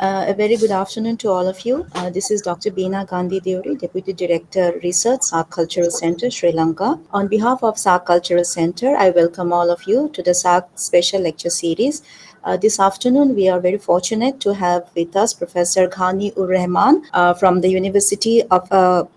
A very good afternoon to all of you. This is Dr. Beena Gandhi Deori, Deputy Director Research, SAARC Cultural Centre, Sri Lanka. On behalf of SAARC Cultural Centre, I welcome all of you to the SAARC Special Lecture Series. This afternoon, we are very fortunate to have with us Professor Ghani-Ur-Rahman from the University of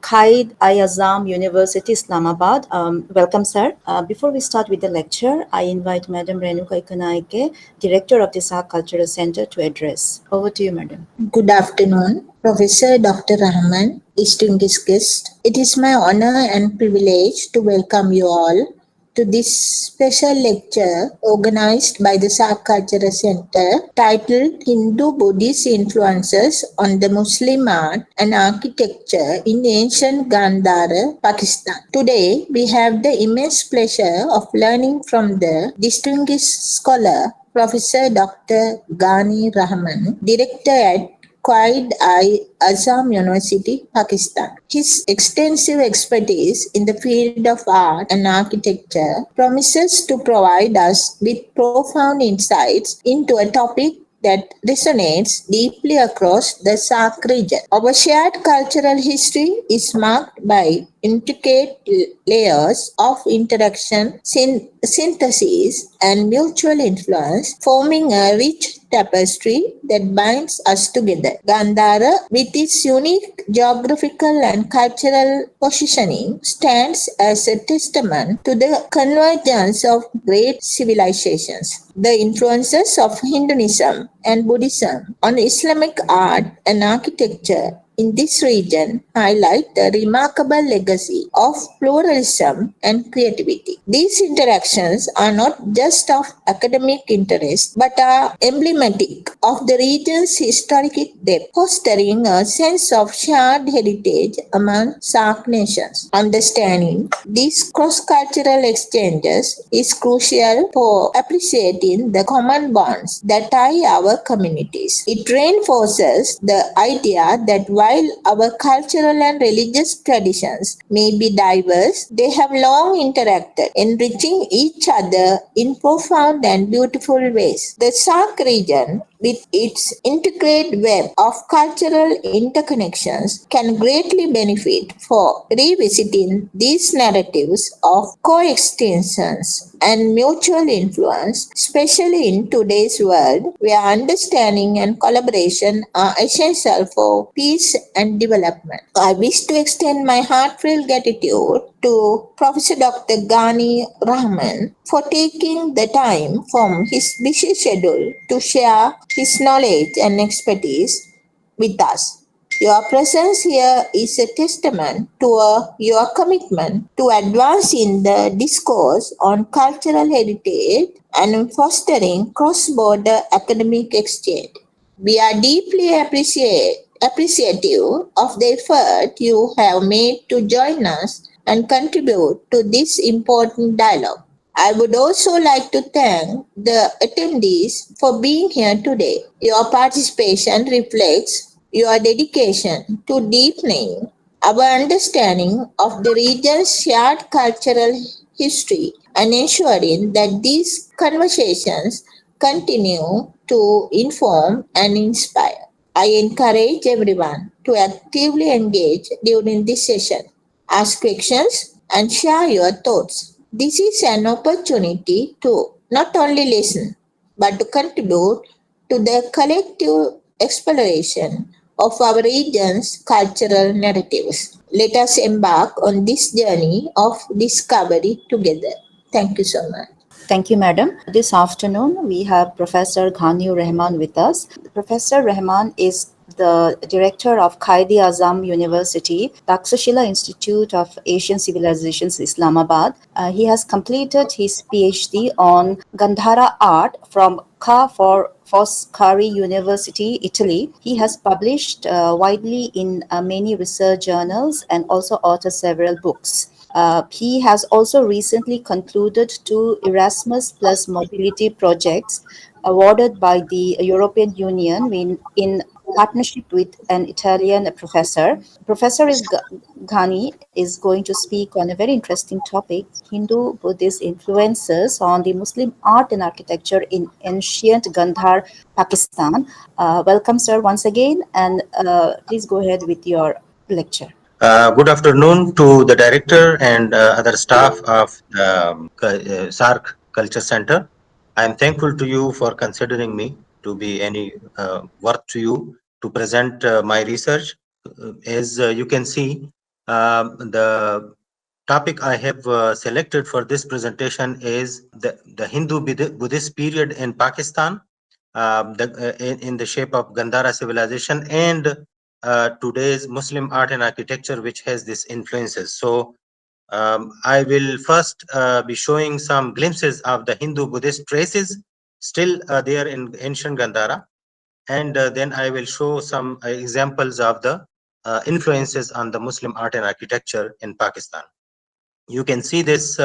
Quaid-i-Azam University, Islamabad. Welcome, sir. Before we start with the lecture, I invite Madam Renuka Ikanaike, Director of the SAARC Cultural Centre, to address. Over to you, Madam. Good afternoon, Professor Dr. Rahman, distinguished guest. It is my honor and privilege to welcome you all to this special lecture organized by the SAARC Cultural Centre titled Hindu-Buddhist Influences on the Muslim Art and Architecture in Ancient Gandhara, Pakistan. Today, we have the immense pleasure of learning from the distinguished scholar Professor Dr. Ghani-Rahman, Director at Quaid-i-Azam University, Pakistan. His extensive expertise in the field of art and architecture promises to provide us with profound insights into a topic that resonates deeply across the SAARC region. Our shared cultural history is marked by intricate layers of interaction, synthesis, and mutual influence, forming a rich tapestry that binds us together. Gandhara, with its unique geographical and cultural positioning, stands as a testament to the convergence of great civilizations. The influences of Hinduism and Buddhism on Islamic art and architecture in this region highlight the remarkable legacy of pluralism and creativity. These interactions are not just of academic interest but are emblematic of the region's historic depth, fostering a sense of shared heritage among SAARC nations. Understanding these cross-cultural exchanges is crucial for appreciating the common bonds that tie our communities. It reinforces the idea that while our cultural and religious traditions may be diverse, they have long interacted, enriching each other in profound and beautiful ways. The SAARC region, with its intricate web of cultural interconnections, can greatly benefit for revisiting these narratives of coexistence and mutual influence, especially in today's world where understanding and collaboration are essential for peace and development. I wish to extend my heartfelt gratitude to Professor Dr. Ghani-Rahman for taking the time from his busy schedule to share his knowledge and expertise with us. Your presence here is a testament to your commitment to advancing the discourse on cultural heritage and fostering cross-border academic exchange. We are deeply appreciative of the effort you have made to join us and contribute to this important dialogue. I would also like to thank the attendees for being here today. Your participation reflects your dedication to deepening our understanding of the region's shared cultural history and ensuring that these conversations continue to inform and inspire. I encourage everyone to actively engage during this session, ask questions, and share your thoughts. This is an opportunity to not only listen but to contribute to the collective exploration of our region's cultural narratives. Let us embark on this journey of discovery together. Thank you so much. Thank you, Madam. This afternoon, we have Professor Ghani-Ur-Rahman with us. Professor Rahman is the director of Quaid-i-Azam University, Taxila Institute of Asian Civilizations, Islamabad. He has completed his PhD on Gandhara art from Foscari University, Italy. He has published widely in many research journals and also authored several books. He has also recently concluded 2 Erasmus Plus mobility projects awarded by the European Union in partnership with an Italian professor. Professor is Ghani is going to speak on a very interesting topic: Hindu-Buddhist influences on the Muslim art and architecture in ancient Gandhar, Pakistan. Welcome, sir, once again, and please go ahead with your lecture. Good afternoon to the director and other staff of the SAARC Culture Centre. I am thankful to you for considering me to be any worth to you to present my research. As you can see, the topic I have selected for this presentation is the Hindu-Buddhist period in Pakistan, in the shape of Gandhara civilization, and today's Muslim art and architecture, which has these influences. So I will first be showing some glimpses of the Hindu-Buddhist traces still there in ancient Gandhara, and then I will show some examples of the influences on the Muslim art and architecture in Pakistan. You can see this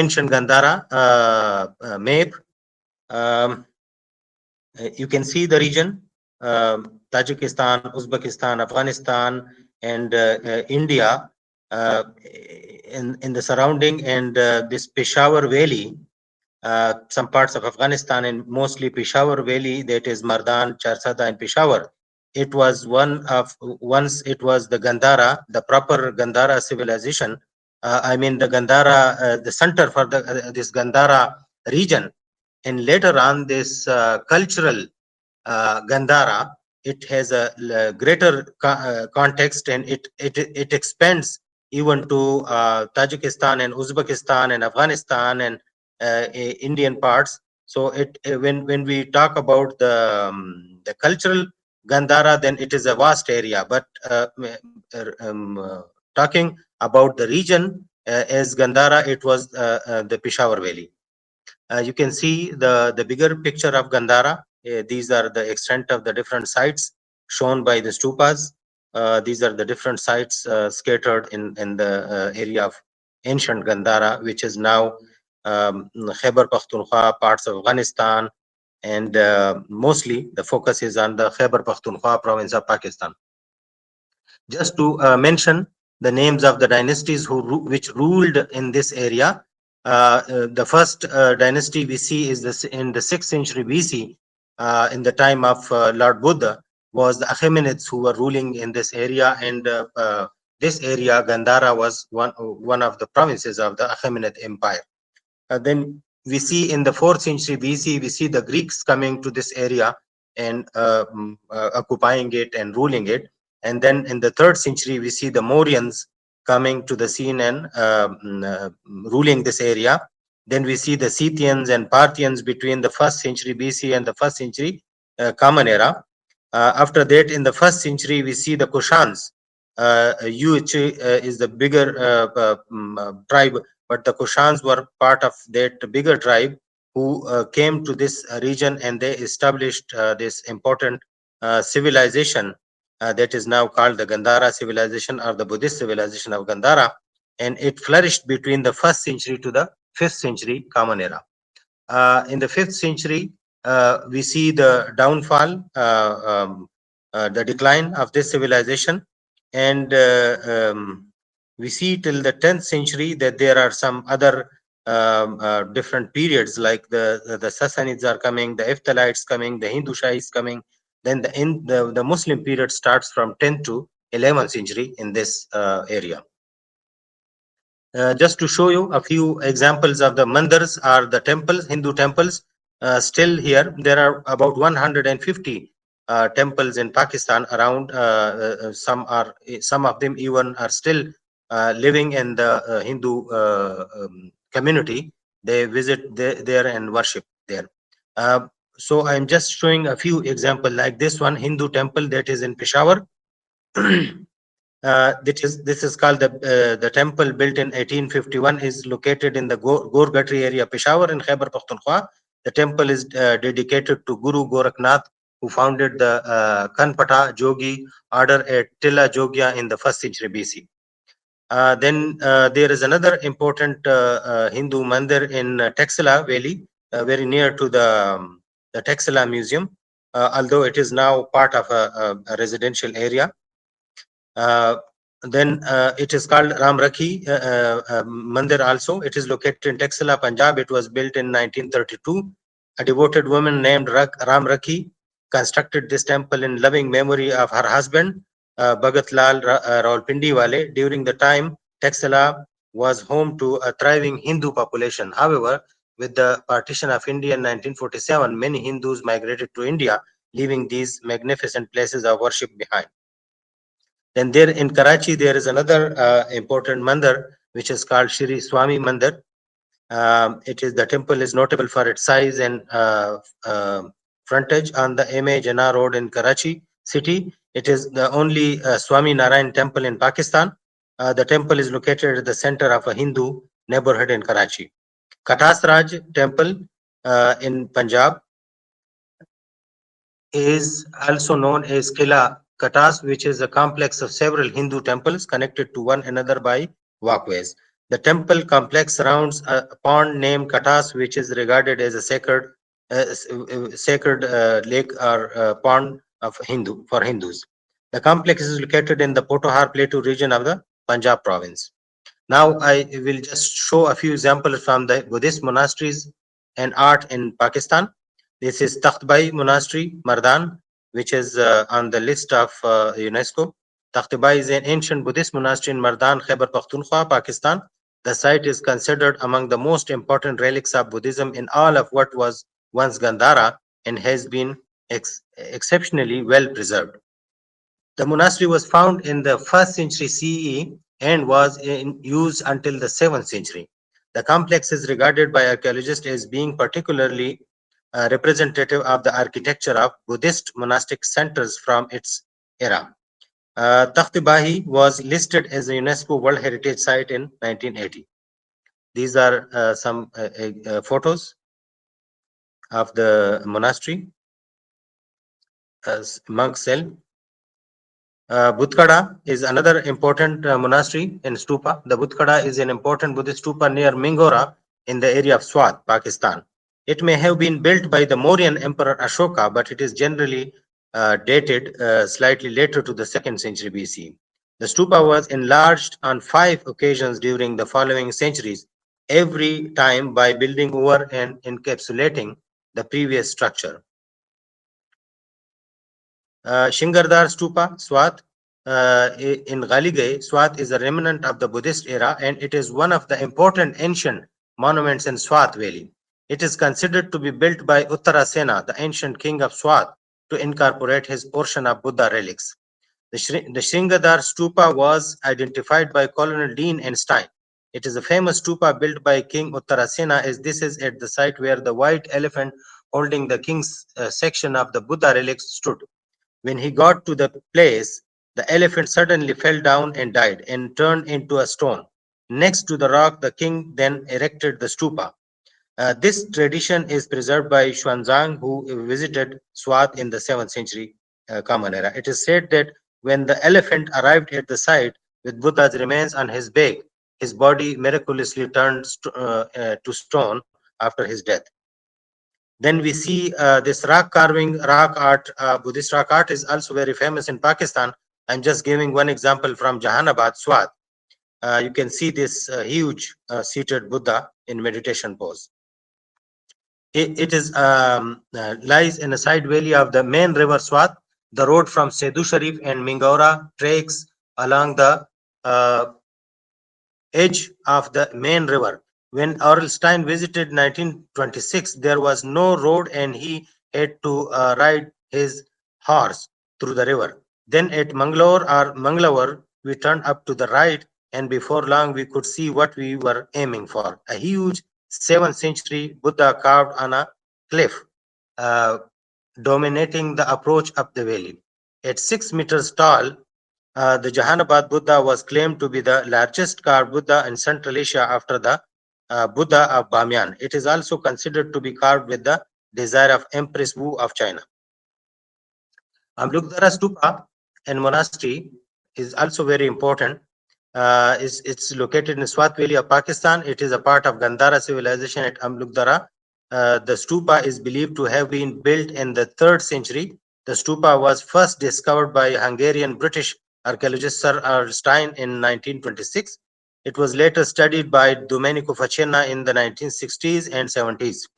ancient Gandhara map. You can see the region, Tajikistan, Uzbekistan, Afghanistan, and India in the surrounding, and this Peshawar Valley, some parts of Afghanistan, and mostly Peshawar Valley, that is Mardan, Charsada, and Peshawar. It was once it was the Gandhara, the proper Gandhara civilization. I mean the Gandhara, the center for this Gandhara region. And later on, this cultural Gandhara, it has a greater context, and it expands even to Tajikistan and Uzbekistan and Afghanistan and Indian parts. So when we talk about the cultural Gandhara, then it is a vast area. But talking about the region as Gandhara, it was the Peshawar Valley. You can see the bigger picture of Gandhara. These are the extent of the different sites shown by the stupas. These are the different sites scattered in the area of ancient Gandhara, which is now Khyber Pakhtunkhwa, parts of Afghanistan, and mostly the focus is on the Khyber Pakhtunkhwa province of Pakistan. Just to mention the names of the dynasties which ruled in this area. The first dynasty we see is in the 6th century BC, in the time of Lord Buddha, was the Achaemenids who were ruling in this area, and this area, Gandhara, was one of the provinces of the Achaemenid Empire. Then we see in the 4th century BC, we see the Greeks coming to this area and occupying it and ruling it. And then in the 3rd century, we see the Mauryans coming to the scene and ruling this area. Then we see the Scythians and Parthians between the 1st century BC and the 1st century Common Era. After that, in the 1st century, we see the Kushans. Which is the bigger tribe, but the Kushans were part of that bigger tribe who came to this region, and they established this important civilization that is now called the Gandhara civilization, or the Buddhist civilization of Gandhara, and it flourished between the 1st century to the 5th century Common Era. In the 5th century, we see the downfall, the decline of this civilization, and we see till the 10th century that there are some other different periods, like the Sassanids are coming, the Ephthalites coming, the Hindu Shahis coming. Then the Muslim period starts from 10th to 11th century in this area. Just to show you a few examples of the mandirs, or the temples, Hindu temples, still here. There are about 150 temples in Pakistan around. Some of them even are still living in the Hindu community. They visit there and worship there. So I'm just showing a few examples, like this one Hindu temple that is in Peshawar. This is called the temple, built in 1851, is located in the Gorgatri area, Peshawar, in Khyber Pakhtunkhwa. The temple is dedicated to Guru Gorakhnath, who founded the Kanpata Jogi order at Tilla Jogya in the 1st century BC. Then there is another important Hindu mandir in Taxila Valley, very near to the Taxila Museum. although it is now part of a residential area. Then it is called Ramrakhi Mandir also. It is located in Taxila, Punjab. It was built in 1932. A devoted woman named Ramrakhi constructed this temple in loving memory of her husband, Bhagat Lal Rawalpindi Wale. During the time, Taxila was home to a thriving Hindu population. However, with the partition of India in 1947, many Hindus migrated to India, leaving these magnificent places of worship behind. Then there in Karachi, there is another important mandir, which is called Shri Swami Mandir. The temple is notable for its size and frontage on the M.A. Jinnah Road in Karachi city. It is the only Swami Narayan temple in Pakistan. The temple is located at the center of a Hindu neighborhood in Karachi. Katas Raj temple in Punjab is also known as Kila Katas, which is a complex of several Hindu temples connected to one another by walkways. The temple complex surrounds a pond named Katas, which is regarded as a sacred lake or pond of for Hindus. The complex is located in the Potohar Plateau region of the Punjab province. Now I will just show a few examples from the Buddhist monasteries and art in Pakistan. This is Takhtbai Monastery, Mardan, which is on the list of UNESCO. Takhtbai is an ancient Buddhist monastery in Mardan, Khyber Pakhtunkhwa, Pakistan. The site is considered among the most important relics of Buddhism in all of what was once Gandhara and has been exceptionally well preserved. The monastery was found in the 1st century CE and was in use until the 7th century. The complex is regarded by archaeologists as being particularly representative of the architecture of Buddhist monastic centers from its era. Takht-i was listed as a UNESCO World Heritage Site in 1980. These are some photos of the monastery, monk cell. Budhkada is another important monastery in stupa. The Budhkada is an important Buddhist stupa near Mingora in the area of Swat, Pakistan. It may have been built by the Mauryan Emperor Ashoka, but it is generally dated slightly later to the 2nd century BC. The stupa was enlarged on 5 occasions during the following centuries, every time by building over and encapsulating the previous structure. Shingardar Stupa, Swat, in Galigay, Swat is a remnant of the Buddhist era and it is one of the important ancient monuments in Swat Valley. It is considered to be built by Uttarasena, the ancient king of Swat, to incorporate his portion of Buddha relics. The Shringadar Stupa was identified by Colonel Dean and Stein. It is a famous stupa built by King Uttarasena, as this is at the site where the white elephant holding the king's section of the Buddha relics stood. When he got to the place, the elephant suddenly fell down and died and turned into a stone. Next to the rock, the king then erected the stupa. This tradition is preserved by Xuanzang, who visited Swat in the 7th century Common Era. It is said that when the elephant arrived at the site with Buddha's remains on his back, his body miraculously turned to stone after his death. Then we see this rock carving, rock art, Buddhist rock art is also very famous in Pakistan. I'm just giving one example from Jahanabad, Swat. You can see this huge seated Buddha in meditation pose. It is lies in a side valley of the main river Swat. The road from Sedu Sharif and Mingora treks along the edge of the main river. When Orlstein visited 1926, there was no road and he had to ride his horse through the river. Then at Mangalore, we turned up to the right, and before long we could see what we were aiming for. A huge 7th century Buddha carved on a cliff, dominating the approach up the valley. At 6 meters tall, the Jahanabad Buddha was claimed to be the largest carved Buddha in Central Asia after the Buddha of Bamyan. It is also considered to be carved with the desire of Empress Wu of China. Amlukdara Stupa and monastery is also very important. It's located in Swat Valley of Pakistan. It is a part of Gandhara civilization at Amlukdara. The stupa is believed to have been built in the 3rd century. The stupa was first discovered by Hungarian-British archaeologist Sir R. Stein in 1926. It was later studied by Domenico Faccenna in the 1960s and 70s.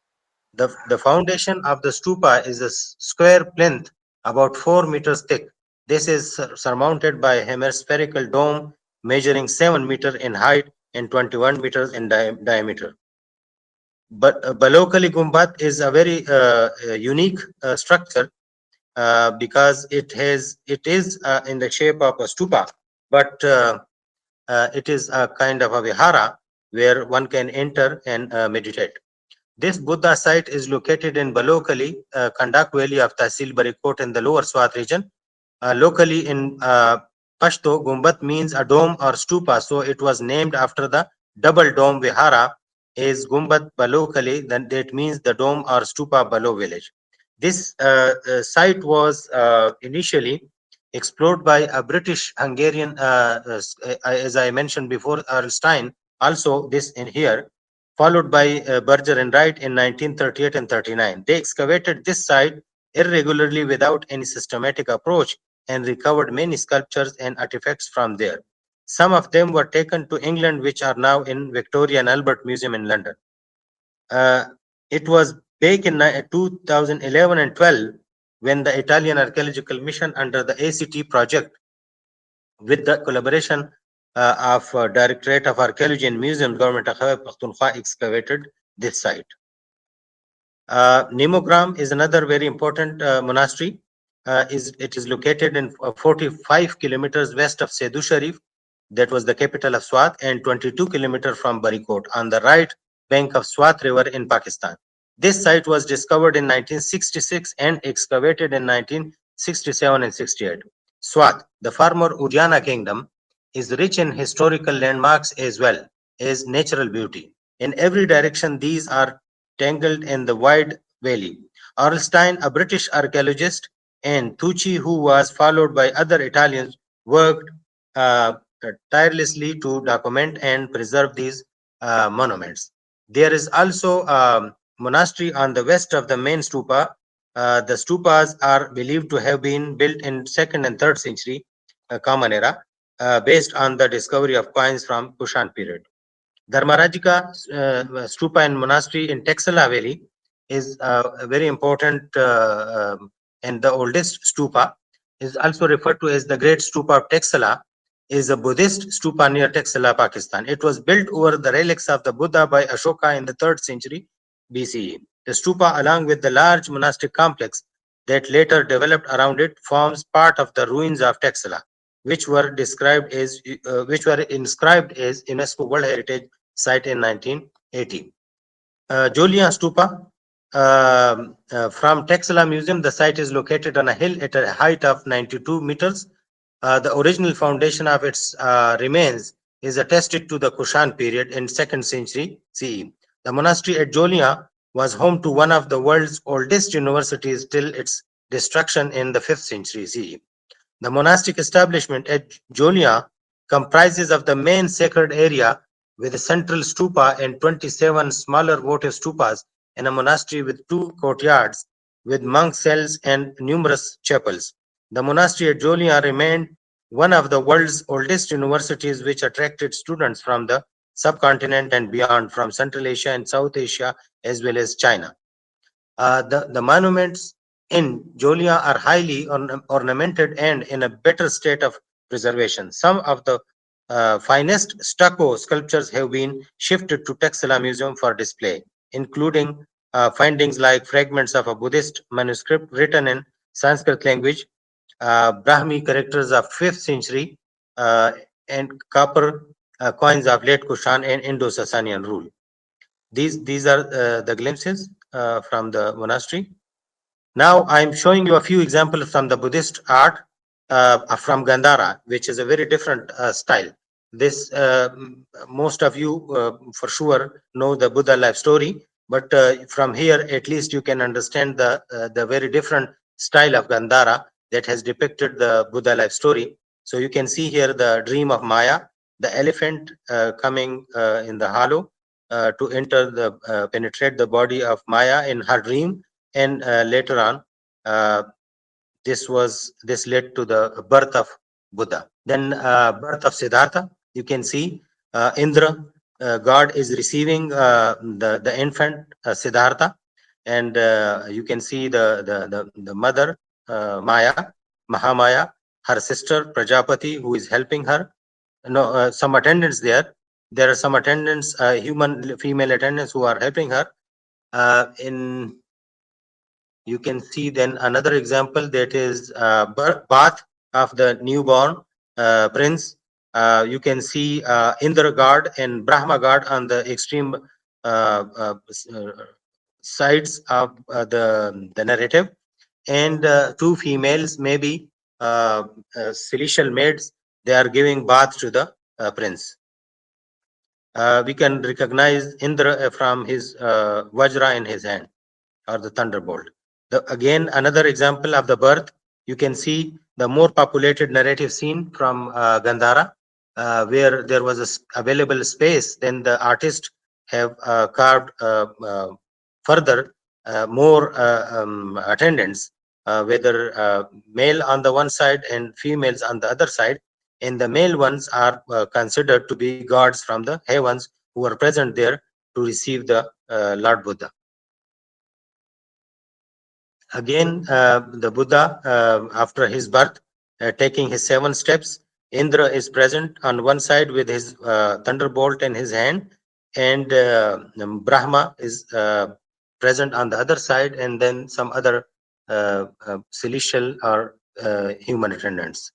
The foundation of the stupa is a square plinth about 4 meters thick. This is surmounted by a hemispherical dome measuring 7 meters in height and 21 meters in diameter. But Balokali Gumbat is a very unique structure because it is in the shape of a stupa, but it is a kind of a vihara where one can enter and meditate. This Buddha site is located in Balokali, Kandak Valley of Tahsil Barikot in the lower Swat region. Locally in Pashto, Gumbat means a dome or stupa, so it was named after the double dome vihara is Gumbat Balokali, then that means the dome or stupa Balo village. This site was initially explored by a British Hungarian, as I mentioned before, Earl Stein, also this in here, followed by Berger and Wright in 1938 and 39. They excavated this site irregularly without any systematic approach and recovered many sculptures and artifacts from there. Some of them were taken to England, which are now in Victoria and Albert Museum in London. It was back in 2011 and 12 when the Italian Archaeological Mission under the ACT project with the collaboration of Directorate of Archaeology and Museums, Government of Khyber Pakhtunkhwa excavated this site. Nemogram is another very important monastery. It is located in 45 kilometers west of Sedu Sharif, that was the capital of Swat, and 22 kilometers from Barikot on the right bank of Swat River in Pakistan. This site was discovered in 1966 and excavated in 1967 and 68. Swat, the former Udyana kingdom, is rich in historical landmarks as well as natural beauty. In every direction, these are tangled in the wide valley. Orlstein, a British archaeologist, and Tucci, who was followed by other Italians, worked tirelessly to document and preserve these monuments. There is also a monastery on the west of the main stupa. The stupas are believed to have been built in 2nd and 3rd century Common Era, based on the discovery of coins from Kushan period. Dharmarajika stupa and monastery in Taxila Valley is a very important and the oldest stupa, is also referred to as the Great Stupa of Taxila, is a Buddhist stupa near Taxila, Pakistan. It was built over the relics of the Buddha by Ashoka in the 3rd century BCE. The stupa, along with the large monastic complex that later developed around it, forms part of the ruins of Taxila, which were inscribed as UNESCO World Heritage Site in 1980. Jolian Stupa, from Taxila Museum, the site is located on a hill at a height of 92 meters. The original foundation of its remains is attested to the Kushan period in 2nd century CE. The monastery at Jolia was home to one of the world's oldest universities till its destruction in the 5th century CE. The monastic establishment at Jolia comprises of the main sacred area with a central stupa and 27 smaller votive stupas, and a monastery with 2 courtyards with monk cells and numerous chapels. The monastery at Jolia remained one of the world's oldest universities, which attracted students from the subcontinent and beyond, from Central Asia and South Asia, as well as China. The monuments in Jolia are highly ornamented and in a better state of preservation. Some of the finest stucco sculptures have been shifted to Taxila Museum for display, including findings like fragments of a Buddhist manuscript written in Sanskrit language, Brahmi characters of 5th century, and copper coins of late Kushan and Indo-Sasanian rule. These are the glimpses from the monastery. Now I'm showing you a few examples from the Buddhist art from Gandhara, which is a very different style. This most of you for sure know the Buddha life story, but from here at least you can understand the very different style of Gandhara that has depicted the Buddha life story. So you can see here the dream of Maya, the elephant coming in the hollow, to enter penetrate the body of Maya in her dream, and later on, this led to the birth of Buddha. Then birth of Siddhartha. You can see Indra, God is receiving the infant Siddhartha, and you can see the mother Maya, Mahamaya, her sister Prajapati, who is helping her. No, some attendants there. There are some attendants, human female attendants, who are helping her. In You can see then another example, that is bath of the newborn prince. You can see Indra god and Brahma god on the extreme sides of the narrative, and two females, maybe celestial maids, they are giving bath to the prince. We can recognize Indra from his vajra in his hand, or the thunderbolt. Again, another example of the birth. You can see the more populated narrative scene from Gandhara, where there was available space. Then the artist have carved further more attendants, whether male on the one side and females on the other side. And the male ones are considered to be gods from the heavens, who are present there to receive the Lord Buddha. Again, the Buddha, after his birth, taking his 7 steps, Indra is present on one side with his thunderbolt in his hand, and Brahma is present on the other side, and then some other celestial or human attendants.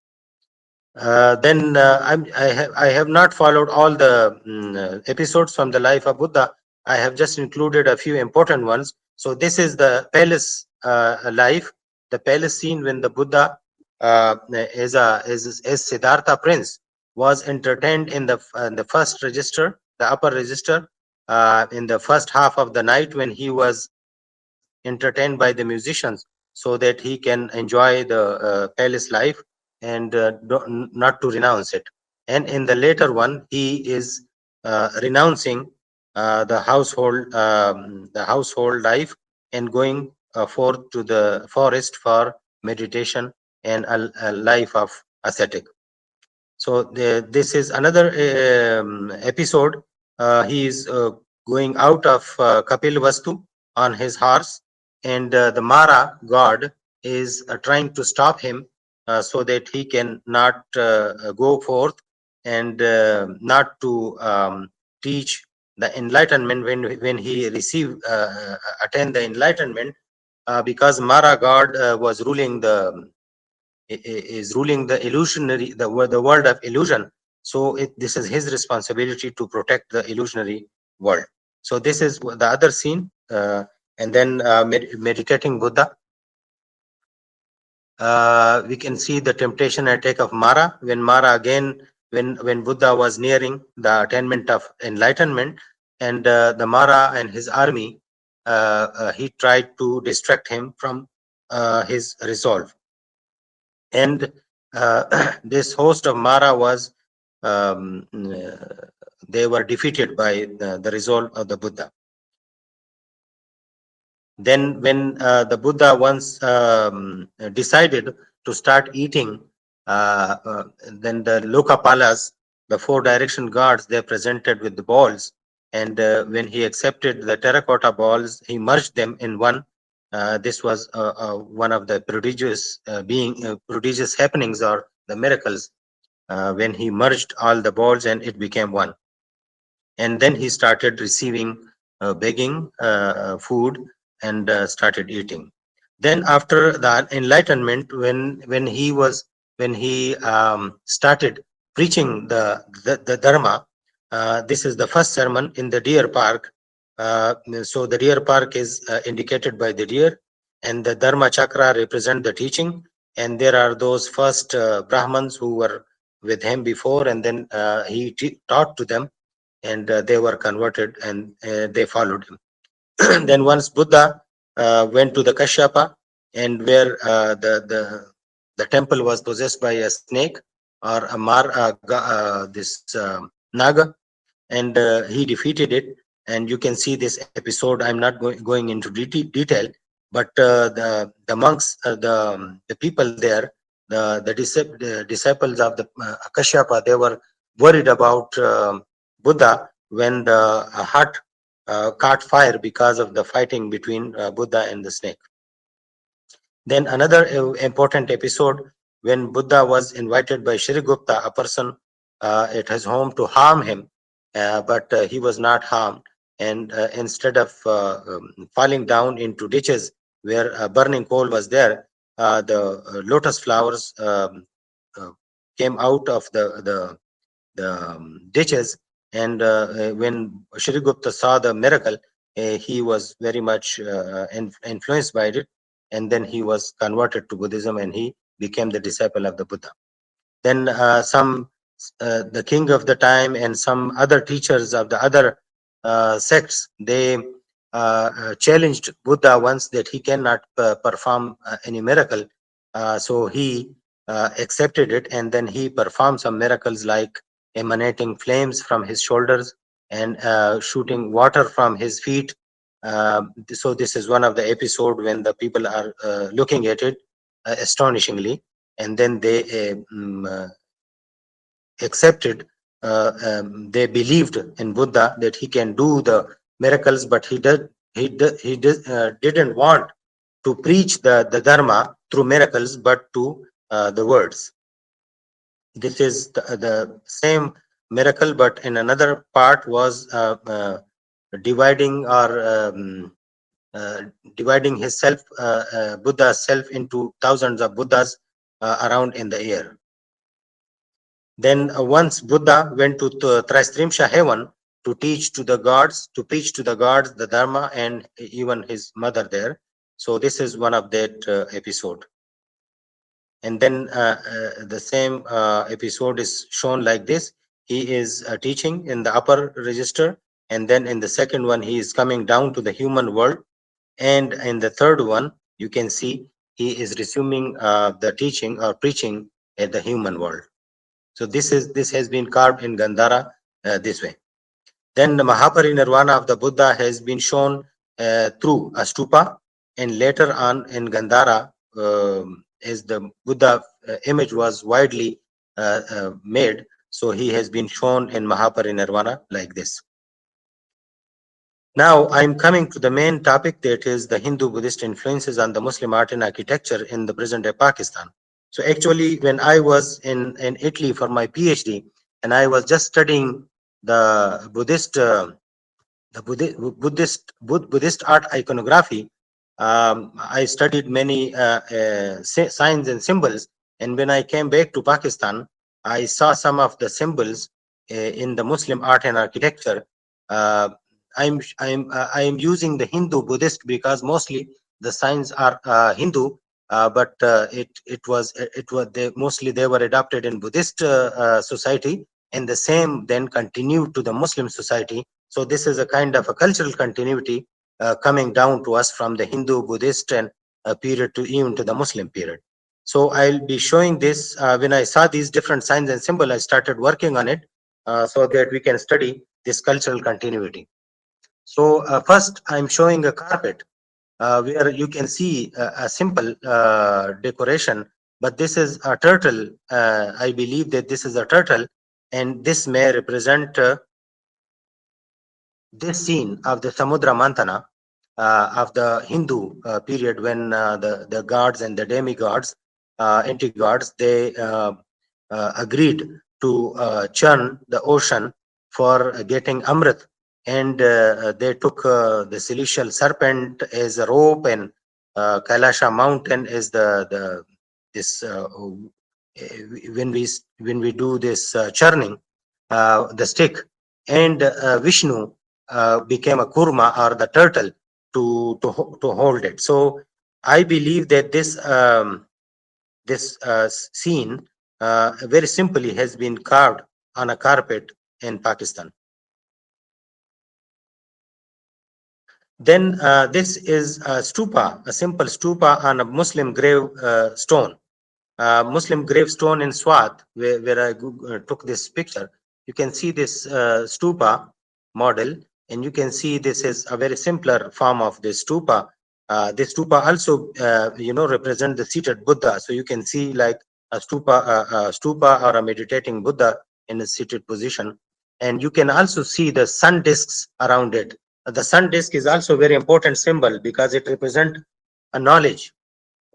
Then I have not followed all the episodes from the life of Buddha. I have just included a few important ones. So this is the palace life, the palace scene when the Buddha, as Siddhartha prince, was entertained in the first register, the upper register, in the first half of the night, when he was entertained by the musicians, so that he can enjoy the palace life and not to renounce it. And in the later one, he is renouncing the household life, and going forth to the forest for meditation and a life of ascetic. So this is another episode. He is going out of Kapil Vastu on his horse, and the Mara god is trying to stop him, so that he can not go forth, and not to teach the enlightenment when he attend the enlightenment, because Mara god was ruling the illusionary, the world of illusion. So this is his responsibility to protect the illusionary world. So this is the other scene, and then meditating Buddha. We can see the temptation attack of Mara, when Mara again, when Buddha was nearing the attainment of enlightenment, and the Mara and his army, he tried to distract him from his resolve. And this host of Mara was, they were defeated by the resolve of the Buddha. Then when the Buddha once decided to start eating, then the Lokapalas, the 4 direction gods, they presented with the balls. And when he accepted the terracotta balls, he merged them in one. This was one of the prodigious happenings, or the miracles, when he merged all the balls and it became one. And then he started receiving, begging food, and started eating. Then after the enlightenment, when he started preaching the Dharma, this is the first sermon in the deer park. So the deer park is indicated by the deer, and the Dharma chakra represent the teaching. And there are those first Brahmins who were with him before, and then he taught to them, and they were converted, and they followed him. Then once Buddha went to the Kashyapa, and where the temple was possessed by a snake, or a this naga, and he defeated it. and you can see this episode. I'm not going into detail, but the monks, the people there, the disciples of the Kashyapa, they were worried about Buddha when the hut caught fire because of the fighting between Buddha and the snake. Then another important episode, when Buddha was invited by Shrigupta, a person at his home, to harm him, but he was not harmed. And instead of falling down into ditches where burning coal was there, the lotus flowers came out of the ditches. And when Shrigupta saw the miracle, he was very much influenced by it, and then he was converted to Buddhism and he became the disciple of the Buddha. Then the king of the time and some other teachers of the other sects, they challenged Buddha once that he cannot perform any miracle. So he accepted it, and then he performed some miracles like emanating flames from his shoulders and shooting water from his feet. So this is one of the episode when the people are looking at it astonishingly, and then they accepted. They believed in Buddha that he can do the miracles, but didn't want to preach the dharma through miracles, but to the words. This is the same miracle, but in another part was dividing dividing his self, Buddha's self, into thousands of Buddhas around in the air. Then once Buddha went to Tristrimsha heaven to teach to the gods, to preach to the gods the dharma, and even his mother there. So this is one of that episode. And then the same episode is shown like this. He is teaching in the upper register, and then in the second one he is coming down to the human world, and in the third one you can see he is resuming the teaching or preaching at the human world. So this has been carved in Gandhara this way. Then the Mahaparinirvana of the Buddha has been shown through a stupa, and later on in Gandhara, as the Buddha image was widely made, so he has been shown in Mahaparinirvana like this. Now I'm coming to the main topic, that is the Hindu-Buddhist influences on the Muslim art and architecture in the present-day Pakistan. So actually, when I was in Italy for my PhD, and I was just studying the Buddhist art iconography, I studied many signs and symbols. And when I came back to Pakistan, I saw some of the symbols in the Muslim art and architecture. I'm using the Hindu-Buddhist because mostly the signs are Hindu, but mostly they were adopted in Buddhist society, and the same then continued to the Muslim society. So this is a kind of a cultural continuity coming down to us from the Hindu-Buddhist and period to even to the Muslim period. So I'll be showing this. When I saw these different signs and symbols, I started working on it so that we can study this cultural continuity. So first, I'm showing a carpet where you can see a simple decoration, but this is a turtle. I believe that this is a turtle, and this may represent this scene of the Samudra Mantana of the Hindu period, when the gods and the demigods, anti-gods, they agreed to churn the ocean for getting Amrit, and they took the celestial serpent as a rope, and Kailasha mountain is this when we do this churning, the stick, and Vishnu became a kurma, or the turtle, to hold it. So I believe that this scene very simply has been carved on a carpet in Pakistan. Then this is a stupa, a simple stupa on a Muslim grave stone. Muslim gravestone in Swat, where I took this picture. You can see this stupa model, And you can see this is a very simpler form of this stupa. This stupa also, represent the seated Buddha. So you can see like a stupa or a meditating Buddha in a seated position. And you can also see the sun discs around it. The sun disk is also a very important symbol because it represents a knowledge,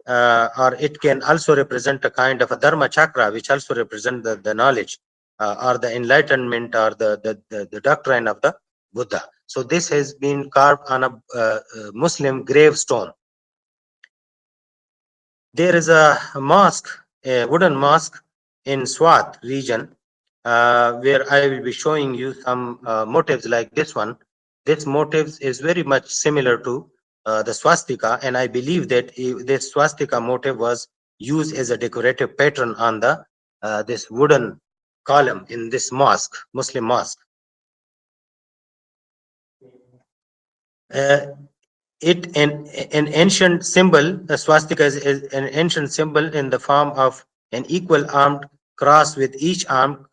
or it can also represent a kind of a dharma chakra, which also represent the knowledge, or the enlightenment, or the doctrine of the Buddha. So this has been carved on a Muslim gravestone. There is a mosque, a wooden mosque in Swat region, where I will be showing you some motifs like this one. This motif is very much similar to the swastika, and I believe that this swastika motif was used as a decorative pattern on the this wooden column in this mosque, Muslim mosque. Uh, an ancient symbol, a swastika is an ancient symbol in the form of an equal armed cross with each arm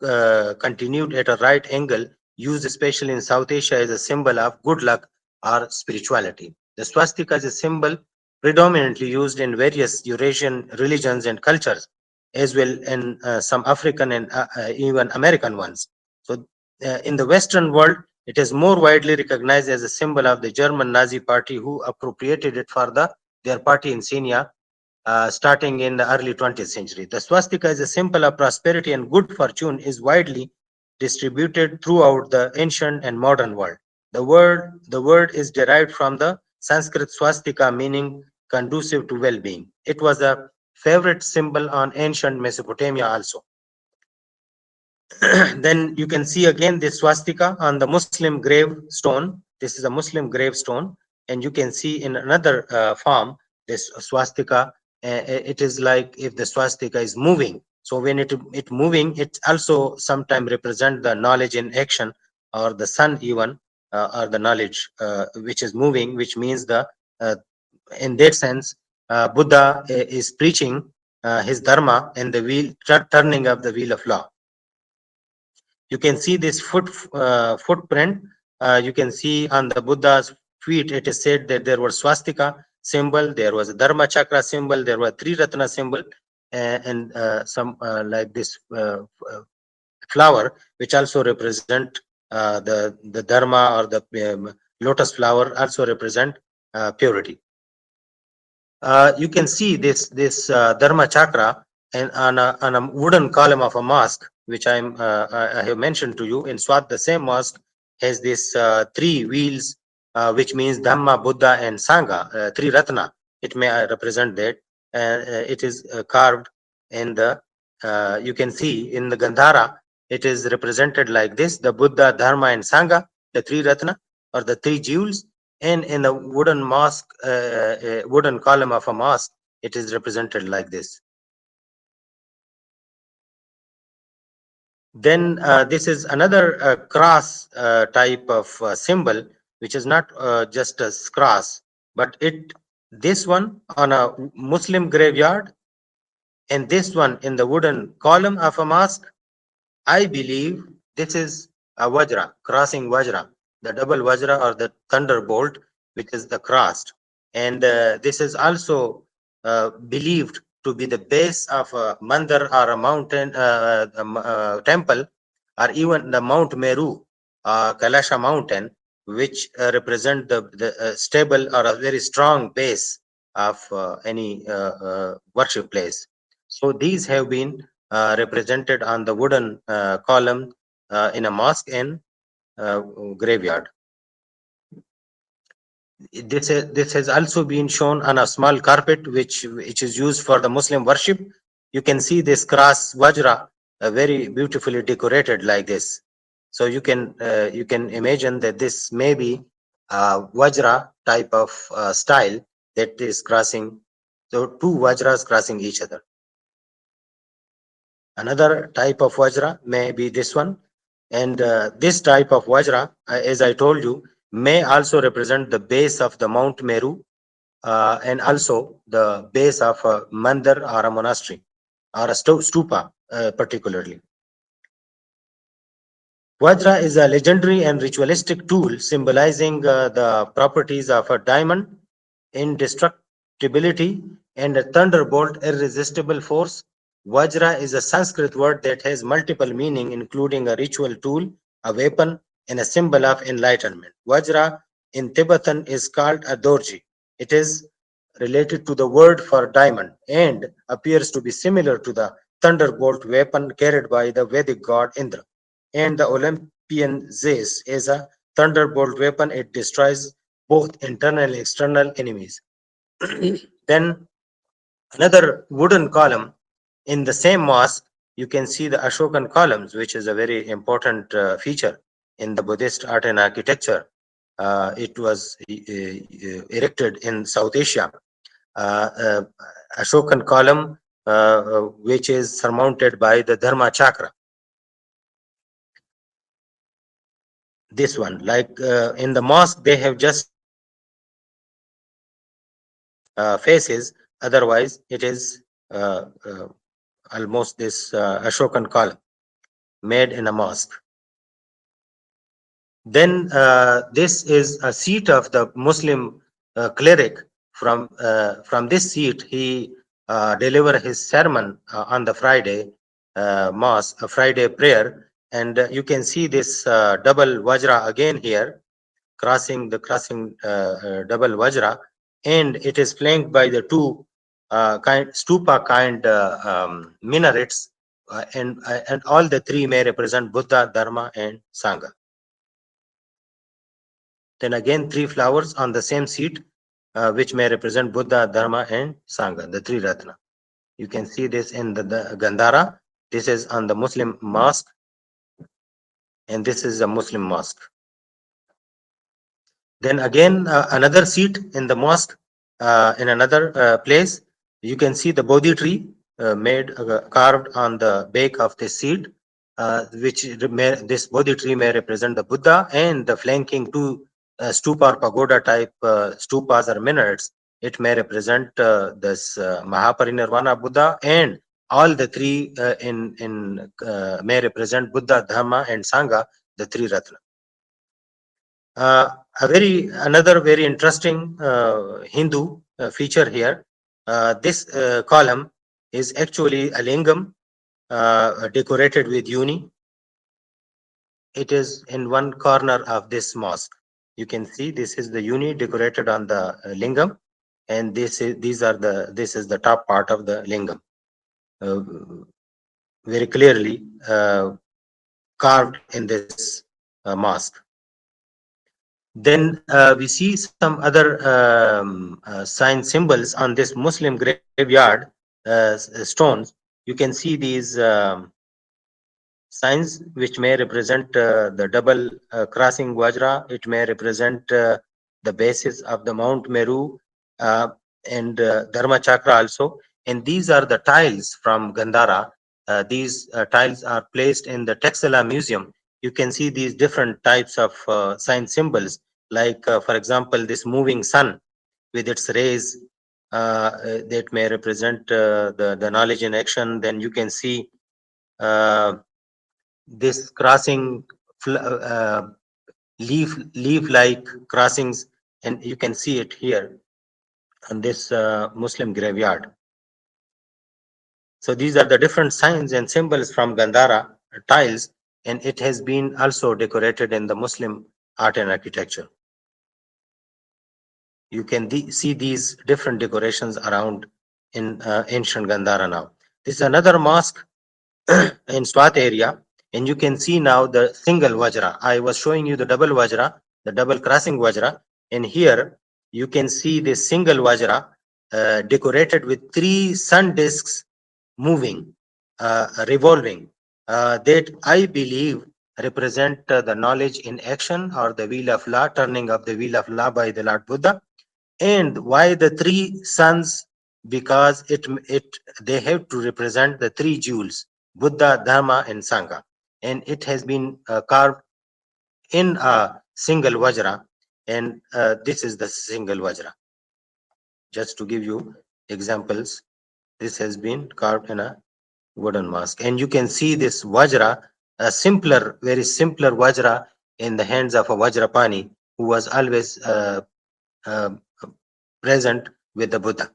continued at a right angle, used especially in South Asia as a symbol of good luck or spirituality. The swastika is a symbol predominantly used in various Eurasian religions and cultures, as well in some African and even American ones. So in the Western world, it is more widely recognized as a symbol of the German Nazi Party, who appropriated it for their party insignia starting in the early 20th century. The swastika is a symbol of prosperity and good fortune, is widely distributed throughout the ancient and modern world. The word is derived from the Sanskrit swastika, meaning conducive to well-being. It was a favorite symbol on ancient Mesopotamia also. Then you can see again this swastika on the Muslim gravestone. This is a Muslim gravestone, and you can see in another form this swastika. It is like if the swastika is moving. So when it moving, it also sometimes represent the knowledge in action, or the sun even, or the knowledge which is moving, which means uh, in that sense, Buddha is preaching his dharma and the turning of the wheel of law. You can see this footprint. You can see on the Buddha's feet, it is said that there was swastika symbol, there was a dharma chakra symbol, there were three ratna symbol, and some like this flower, which also represent the dharma, or the lotus flower also represent purity. You can see this dharma chakra and on a wooden column of a mosque, which I have mentioned to you. In Swat, the same mosque has this three wheels, which means Dhamma, Buddha, and Sangha, three ratna. It may represent that. It is carved in the, you can see in the Gandhara, it is represented like this: the Buddha, Dharma, and Sangha, the three ratna, or the three jewels. And in the wooden mosque, wooden column of a mosque, it is represented like this. Then this is another cross type of symbol, which is not just a cross, but this one on a Muslim graveyard, and this one in the wooden column of a mosque. I believe this is a Vajra, crossing Vajra, the double Vajra or the thunderbolt, which is the crossed. And this is also believed to be the base of a mandir or a mountain temple, or even the Mount Meru, Kailasha mountain, which represent the stable or a very strong base of any worship place. So these have been represented on the wooden column in a mosque and graveyard. This has also been shown on a small carpet, which is used for the Muslim worship. You can see this cross Vajra very beautifully decorated like this. So you can imagine that this may be Vajra type of style that is crossing. So two Vajras crossing each other. Another type of Vajra may be this one. And this type of Vajra, as I told you, may also represent the base of the Mount Meru, and also the base of a mandir or a monastery, or a stupa particularly. Vajra is a legendary and ritualistic tool symbolizing the properties of a diamond, indestructibility, and a thunderbolt, irresistible force. Vajra is a Sanskrit word that has multiple meaning, including a ritual tool, a weapon, and a symbol of enlightenment. Vajra in Tibetan is called a dorji. It is related to the word for diamond and appears to be similar to the thunderbolt weapon carried by the Vedic god Indra. And the Olympian Zeus is a thunderbolt weapon. It destroys both internal and external enemies. Then another wooden column in the same mosque, you can see the Ashokan columns, which is a very important feature in the Buddhist art and architecture. It was erected in South Asia. Uh, Ashokan column, which is surmounted by the Dharma chakra. This one, like in the mosque, they have just faces. Otherwise, it is almost this Ashokan column made in a mosque. Then this is a seat of the Muslim cleric. From this seat, he deliver his sermon on the Friday mass, a Friday prayer, and you can see this double vajra again here, crossing double vajra, and it is flanked by the two stupa kind minarets, and all the three may represent Buddha, Dharma, and Sangha. Then again, three flowers on the same seat, which may represent Buddha, Dharma, and Sangha, the three Ratna. You can see this in the Gandhara. This is on the Muslim mosque, and this is a Muslim mosque. Then again, another seat in the mosque, in another place, you can see the Bodhi tree carved on the back of this seat, this Bodhi tree may represent the Buddha, and the flanking two stupa or pagoda type stupas or minarets, it may represent this Mahaparinirvana Buddha, and all the three may represent Buddha, Dhamma, and Sangha, the three Ratna. Another very interesting Hindu feature here. This column is actually a lingam decorated with uni. It is in one corner of this mosque. You can see this is the uni decorated on the lingam, and this is the top part of the lingam, very clearly carved in this mosque. Then we see some other sign symbols on this Muslim graveyard stones. You can see these signs which may represent the double crossing Vajra. It may represent the basis of the Mount Meru and Dharma Chakra also. And these are the tiles from Gandhara. These tiles are placed in the Taxila Museum. You can see these different types of sign symbols, like for example, this moving sun with its rays that may represent the knowledge in action. Then you can see this crossing leaf like crossings, and you can see it here on this Muslim graveyard. So these are the different signs and symbols from Gandhara tiles, and it has been also decorated in the Muslim art and architecture. You can see these different decorations around in ancient Gandhara now. This is another mosque in Swat area, and you can see now the single Vajra. I was showing you the double Vajra, the double crossing Vajra, and here you can see this single Vajra decorated with three sun discs moving, revolving, that I believe represent the knowledge in action, or the wheel of law, turning of the wheel of law by the Lord Buddha. And why the three suns? Because they have to represent the three jewels, Buddha, Dharma, and Sangha, and it has been carved in a single Vajra, and this is the single Vajra. Just to give you examples, this has been carved in a wooden mask, and you can see this Vajra a simpler, very simpler Vajra in the hands of a Vajrapani who was always uh, present with the Buddha.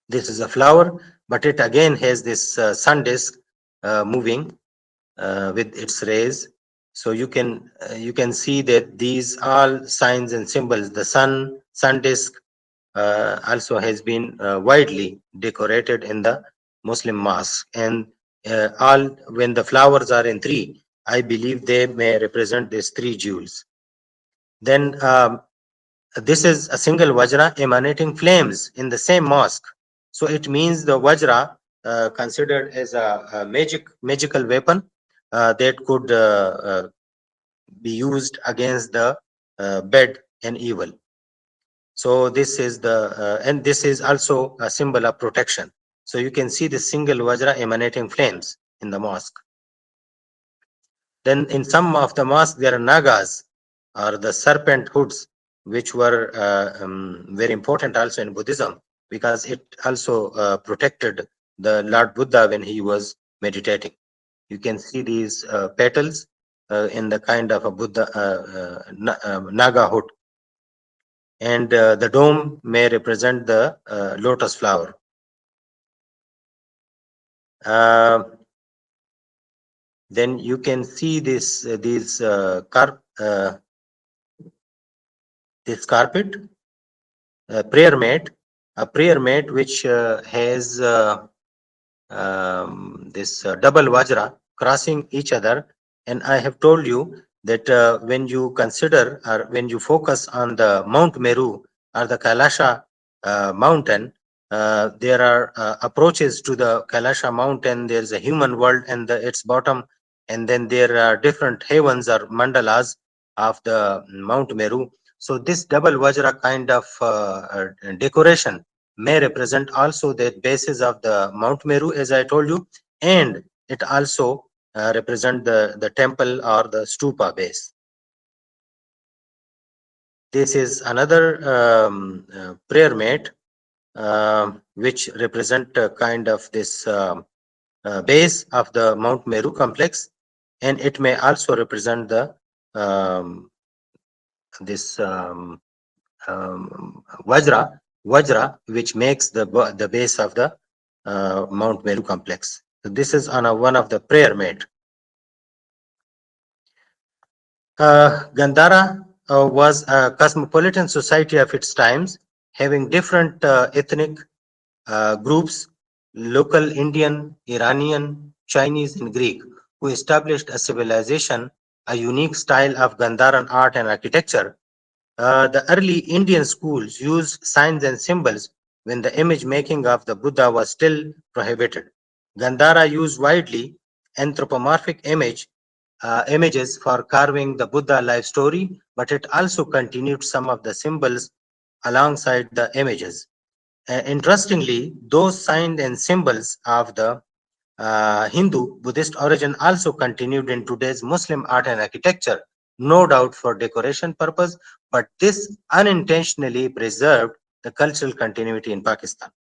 This is a flower, but it again has this sun disk moving with its rays. So you can see that these all signs and symbols. The sun disk also has been widely decorated in the Muslim mosque, and all when the flowers are in three, I believe they may represent these three jewels. Then this is a single Vajra emanating flames in the same mosque. So it means the Vajra considered as a magical weapon that could be used against the bad and evil. So this is and this is also a symbol of protection. So you can see the single Vajra emanating flames in the mosque. Then in some of the mosques there are nagas, or the serpent hoods, which were very important also in Buddhism, because it also protected the Lord Buddha when he was meditating. You can see these petals in the kind of a Buddha naga hood, and the dome may represent the lotus flower. Then you can see this this carpet, a prayer mat which has this double Vajra crossing each other. And I have told you that when you consider or when you focus on the Mount Meru or the Kailasha mountain, there are approaches to the Kailasha mountain. There's a human world and its bottom, and then there are different heavens or mandalas of the Mount Meru. So this double Vajra kind of decoration may represent also the basis of the Mount Meru, as I told you, and it also represent the temple or the stupa base. This is another prayer mat which represent kind of this base of the Mount Meru complex, and it may also represent the this Vajra, which makes the base of the Mount Meru complex. So this is on one of the prayer mat. Gandhara was a cosmopolitan society of its times, having different ethnic groups, local Indian, Iranian, Chinese, and Greek, who established a civilization, a unique style of Gandharan art and architecture. The early Indian schools used signs and symbols when the image making of the Buddha was still prohibited. Gandhara used widely anthropomorphic images for carving the Buddha life story, but it also continued some of the symbols alongside the images. Interestingly, those signs and symbols of the Hindu-Buddhist origin also continued in today's Muslim art and architecture, no doubt for decoration purpose, but this unintentionally preserved the cultural continuity in Pakistan.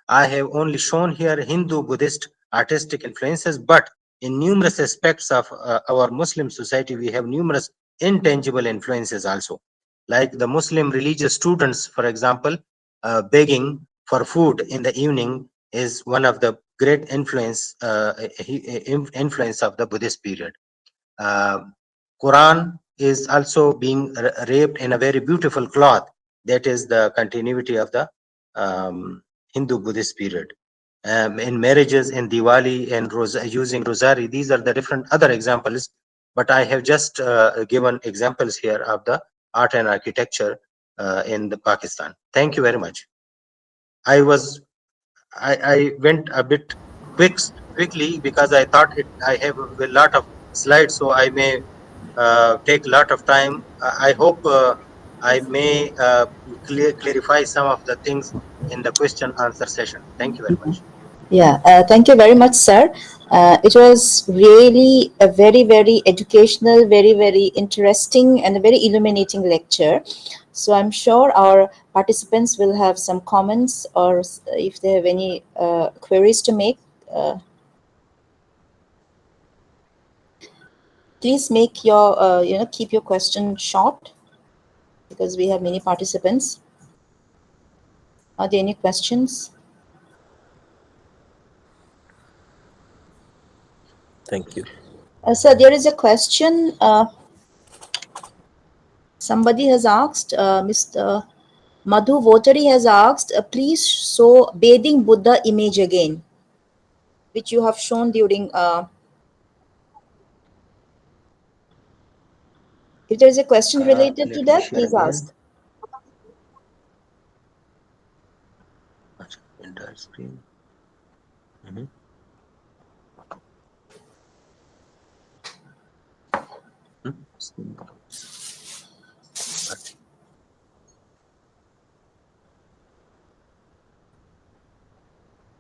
I have only shown here Hindu-Buddhist artistic influences, but in numerous aspects of our Muslim society, we have numerous intangible influences also. Like the Muslim religious students, for example, begging for food in the evening is one of the great influence of the Buddhist period. Uh, Quran is also being wrapped in a very beautiful cloth. That is the continuity of the Hindu-Buddhist period. In marriages, in Diwali, and using rosary, these are the different other examples. But I have just given examples here of the art and architecture in the Pakistan. Thank you very much. I went a bit quickly because I thought I have a lot of slides, so I may take a lot of time. I hope I may clarify some of the things in the question answer session. Thank you very much. Yeah, thank you very much, sir. It was really a very, very educational, very, very interesting, and a very illuminating lecture. So I'm sure our participants will have some comments, or if they have any queries to make. Uh, Please make your, keep your question short because we have many participants. Are there any questions? Thank you. Sir, there is a question. Somebody has asked, Mr. Madhu Votari has asked, please show bathing Buddha image again, which you have shown during. If there is a question related to Let me that, share please again. ask. Entire screen. Mhm. Screen.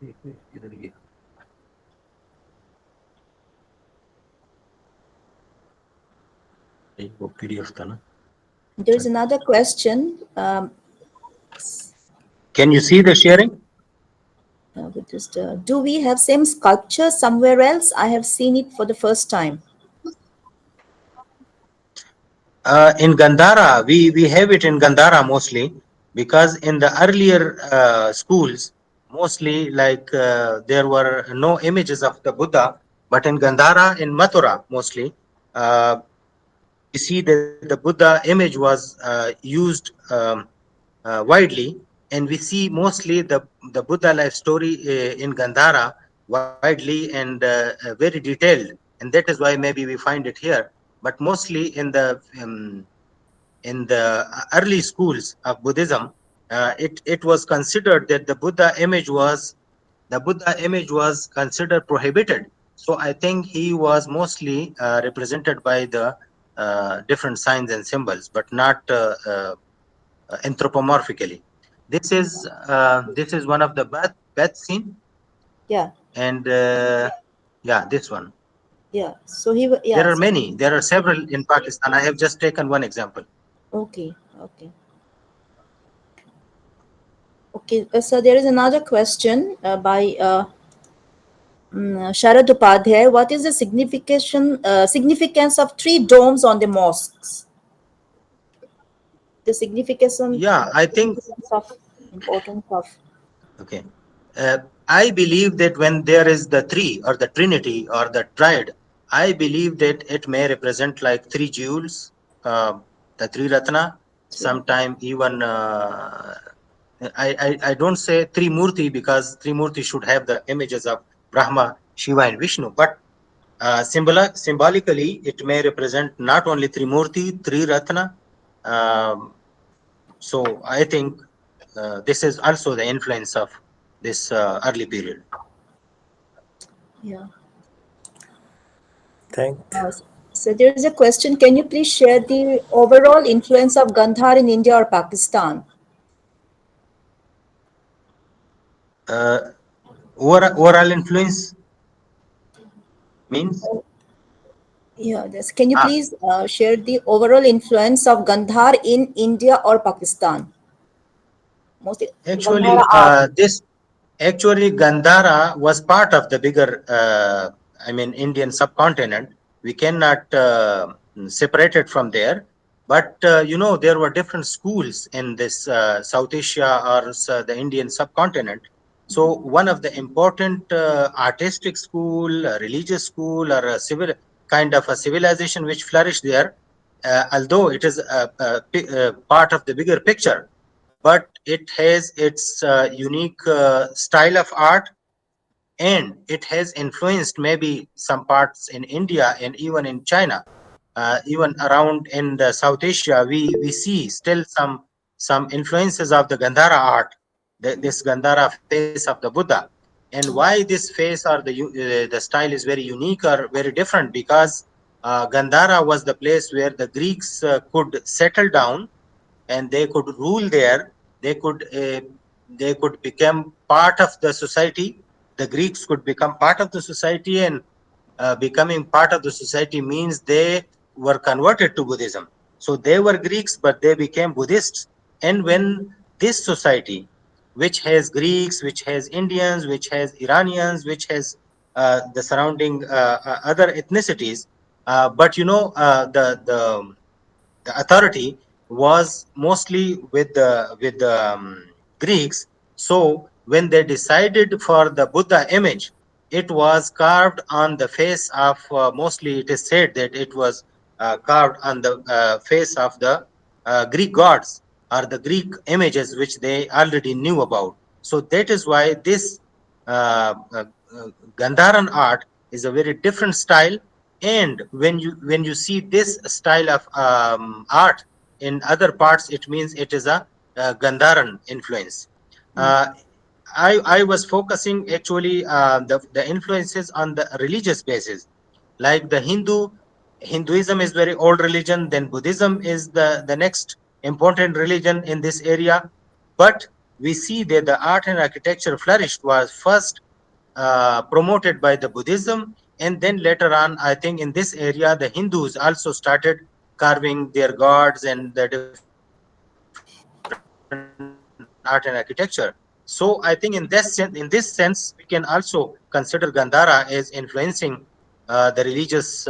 इधर ये वो PDF था ना. There is another question. Can you see the sharing? Do we have same sculpture somewhere else? I have seen it for the first time. In Gandhara, we have it in Gandhara mostly, because in the earlier schools, mostly like there were no images of the Buddha, but in Gandhara, in Mathura mostly, we see that the Buddha image was used widely, and we see mostly the Buddha life story in Gandhara widely and very detailed, and that is why maybe we find it here. But mostly in the early schools of Buddhism, it was considered that the Buddha image was considered prohibited. So I think he was mostly represented by the different signs and symbols, but not anthropomorphically. This is one of the bath scene, Yeah, and yeah, this one. yeah. So There yeah. are many. There are several in Pakistan. I have just taken one example. Okay, okay, okay. So there is another question by Sharad Upadhyay. What is the significance of three domes on the mosques? The Yeah, I think. significance of importance of. Okay. I believe that when there is the three or the trinity or the triad, I believe that it may represent like three jewels, uh, the three ratna, sometime even, I don't say three murti, because three murti should have the images of Brahma, Shiva and Vishnu, but symbolically it may represent not only three murti, three ratna. So I think this is also the influence of this early period. Yeah. Thank. So there is a question. Can you please share the overall influence of Gandhar in India or Pakistan? Uh, overall influence means, Yeah, yes. Can you please share the overall influence of Gandhar in India or Pakistan? Mostly Gandhara actually art. actually Gandhara was part of the bigger, Indian subcontinent. We cannot separate it from there. But there were different schools in this South Asia or the Indian subcontinent. So one of the important artistic school, religious school, or a civil kind of a civilization which flourished there, although it is a part of the bigger picture, but it has its unique style of art, and it has influenced maybe some parts in India and even in China, even around in the South Asia. We see still some influences of the Gandhara art, this Gandhara face of the Buddha. And why this face or the style is very unique or very different? Because Gandhara was the place where the Greeks could settle down, and they could rule there. They could become part of the society. The Greeks could become part of the society, and becoming part of the society means they were converted to Buddhism. So they were Greeks, but they became Buddhists. And when this society, which has Greeks, which has Indians, which has Iranians, which has the surrounding other ethnicities, But the authority was mostly with the Greeks. So when they decided for the Buddha image, it was carved on the face of mostly it is said that it was carved on the face of the Greek gods or the Greek images which they already knew about. So that is why this uh, uh, Gandharan art is a very different style. And when you see this style of art in other parts, it means it is a Gandharan influence. Mm. uh, I was focusing actually the influences on the religious basis, like the Hinduism is very old religion, then Buddhism is the next important religion in this area. But we see that the art and architecture flourished was first promoted by the Buddhism, and then later on, I think in this area, the Hindus also started carving their gods and the different art and architecture. So I think in this sense, we can also consider Gandhara as influencing the religious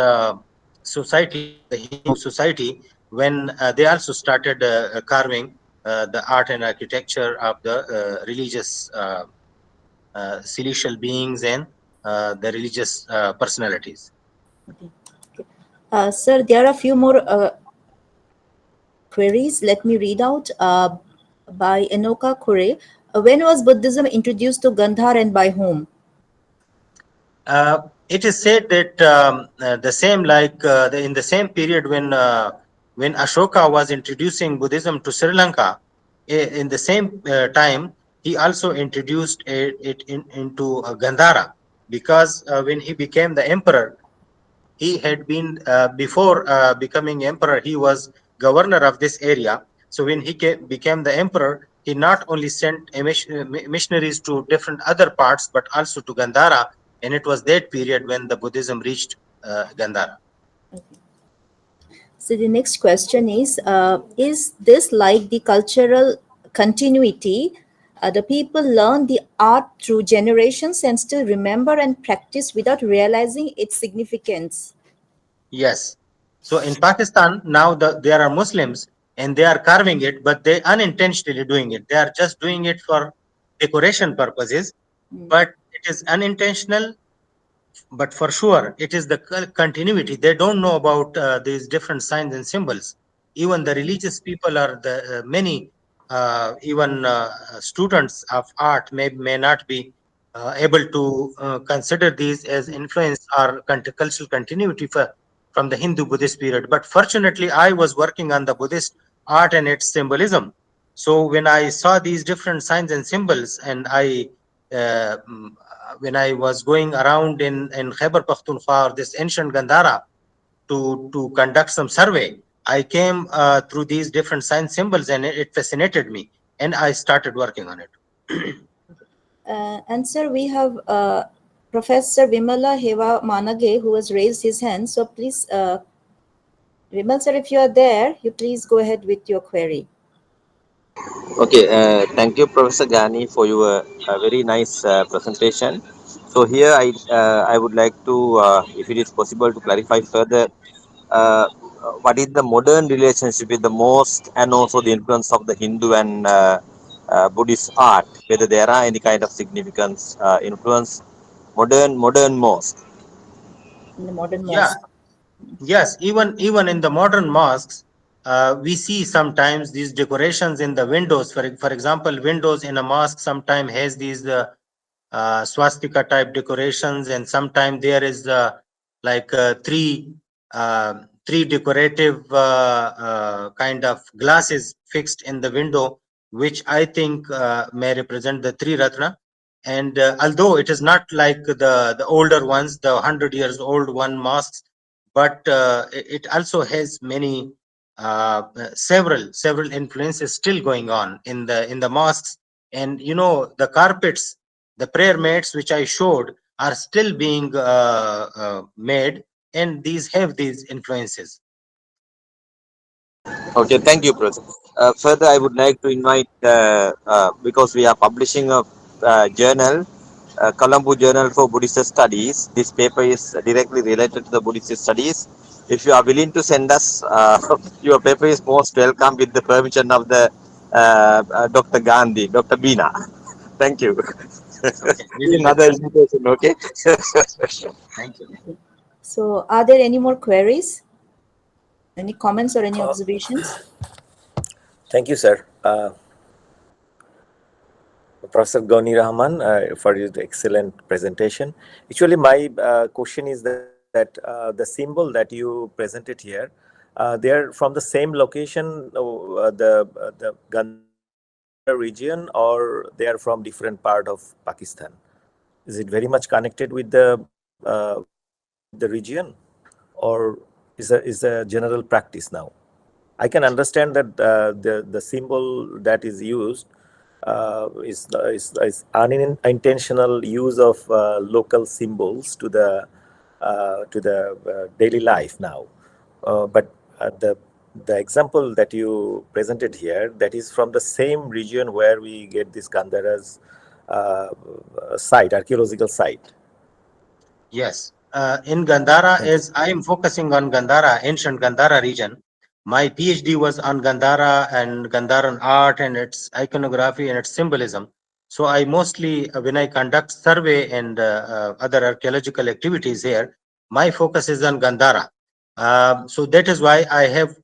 society of the Hindu society when they also started carving the art and architecture of the religious celestial beings and the religious personalities. Okay. Okay. Sir, there are a few more queries. Let me read out by Enoka Kure. When was Buddhism introduced to Gandhar and by whom? It is said that the same like in the same period when Ashoka was introducing Buddhism to Sri Lanka, in the same time he also introduced into Gandhara, because when he became the emperor, he had been before becoming emperor, he was governor of this area. So when he became the emperor, he not only sent missionaries to different other parts but also to Gandhara, and it was that period when the Buddhism reached Gandhara. Okay. So the next question is this like the cultural continuity? The people learn the art through generations and still remember and practice without realizing its significance. Yes. So in Pakistan now there are Muslims and they are carving it, but they unintentionally doing it. They are just doing it for decoration purposes, Mm. but it is unintentional. But for sure it is the continuity. They don't know about these different signs and symbols. Even the religious people or the many even students of art may not be able to consider these as influence or cultural continuity from the Hindu-Buddhist period. But fortunately I was working on the Buddhist art and its symbolism. So when I saw these different signs and symbols, and uh, mm, when I was going around in Khyber Pakhtunkhwa, or this ancient Gandhara, to conduct some survey, I came through these different sign symbols, and it fascinated me, and I started working on it. And sir, we have Professor Vimala Heva Manage who has raised his hand. So please, Vimal sir, if you are there, you please go ahead with your query. Okay, thank you, Professor Ghani, for your very nice presentation. So here I would like to, if it is possible, to clarify further what is the modern relationship with the mosque and also the influence of the Hindu and Buddhist art, whether there are any kind of significance influence modern mosque. In the modern Yeah, mosque. yes, even in the modern mosques, we see sometimes these decorations in the windows. For example, windows in a mosque sometimes has these swastika type decorations, and sometimes there is like three decorative kind of glasses fixed in the window, which I think may represent the three ratna. And although it is not like the older ones, the 100 years old one mosques, but it also has many several influences still going on in the mosques. And the carpets, the prayer mats which I showed, are still being made, and these have these influences. Okay, thank you, Professor. Further, I would like to invite, because we are publishing a journal, Colombo Journal for Buddhist Studies. This paper is directly related to the Buddhist studies. if you are willing to send us your paper, is most welcome with the permission of the Dr. Gandhi, Dr. Bina. Thank you. Okay, we will Another discuss. invitation, okay? Thank you. Okay. So, are there any more queries? Any comments or any observations? Thank you, sir. Professor Ghani-Ur-Rahman, for your excellent presentation. Actually, my question is that the symbol that you presented here, they are from the same location, the Gandhara region, or they are from different part of Pakistan? Is it very much connected with the region, or is a general practice now? I can understand that the symbol that is used is unintentional use of local symbols to the daily life now. But the example that you presented here, that is from the same region where we get this Gandhara's site, archaeological site. Yes, in Gandhara, Thank you. as I am focusing on Gandhara, ancient Gandhara region, my PhD was on Gandhara and Gandharan art and its iconography and its symbolism. So I mostly, when I conduct survey and other archaeological activities here, my focus is on Gandhara. So that is why I have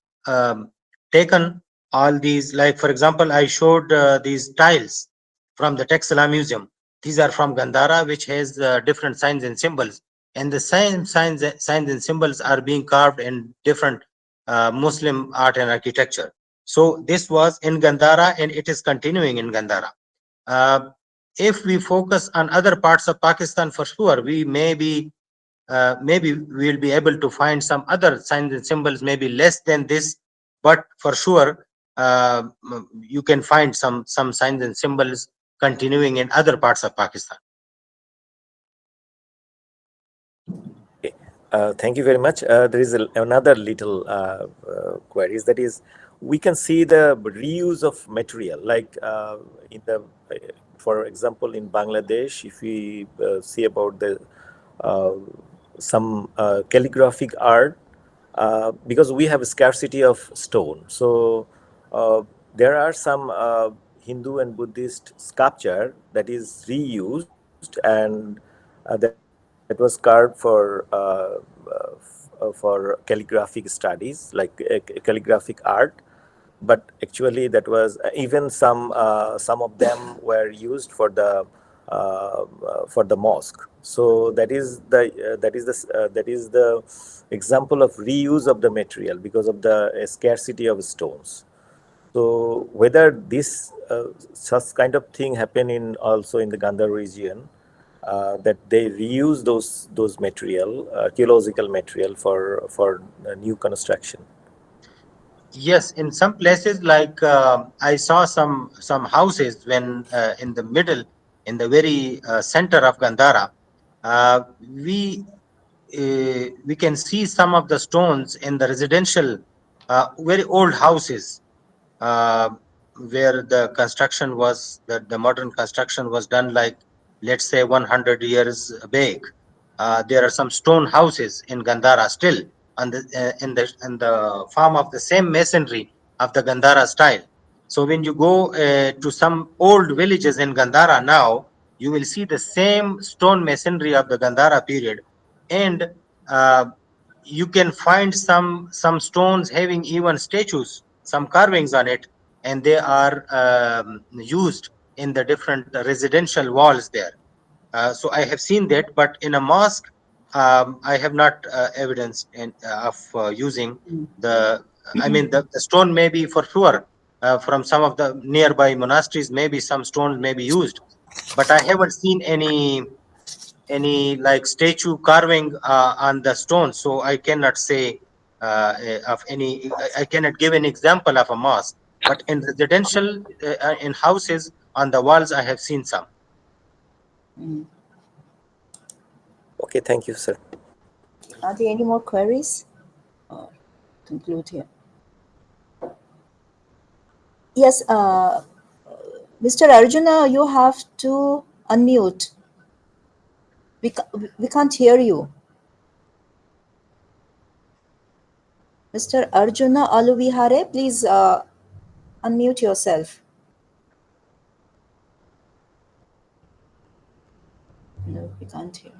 taken all these, like for example, I showed these tiles from the Taxila Museum. These are from Gandhara, which has different signs and symbols. And the same signs and symbols are being carved in different Muslim art and architecture. So this was in Gandhara and it is continuing in Gandhara. If we focus on other parts of Pakistan, for sure, we maybe we will be able to find some other signs and symbols, maybe less than this, but for sure, you can find some signs and symbols continuing in other parts of Pakistan. Okay. Thank you very much. There is another little queries, that is, we can see the reuse of material, like in the, for example, in Bangladesh, if we see about the uh, some calligraphic art, because we have a scarcity of stone. So uh, there are some Hindu and Buddhist sculpture that is reused, and that was carved for calligraphic studies, like calligraphic art. But actually, that was even some of them were used for the mosque. So that is the example of reuse of the material because of the scarcity of stones. So whether this such kind of thing happen in also in the Gandhar region, that they reuse those material, archaeological material for new construction. Yes, in some places, like I saw some houses when in the middle, in the very center of Gandhara, uh, we we can see some of the stones in the residential, very old houses, uh, where the construction was, the modern construction was done, like let's say 100 years back. There are some stone houses in Gandhara still on the in the form of the same masonry of the Gandhara style. So when you go to some old villages in Gandhara now, you will see the same stone masonry of the Gandhara period, and uh, you can find some stones having even statues, some carvings on it, and they are used in the different residential walls there. So I have seen that, but in a mosque, I have not evidence of using the. I mean, the stone may be for sure from some of the nearby monasteries. Maybe some stones may be used, but I haven't seen any like statue carving on the stone. So I cannot say of any. I cannot give an example of a mosque, but in residential, in houses on the walls, I have seen some. Mm. Okay, thank you, sir. Are there any more queries? Conclude here. Yes, Mr. Arjuna, you have to unmute. We can't hear you. Mr. Arjuna Aluvihare, please unmute yourself. No, we can't hear.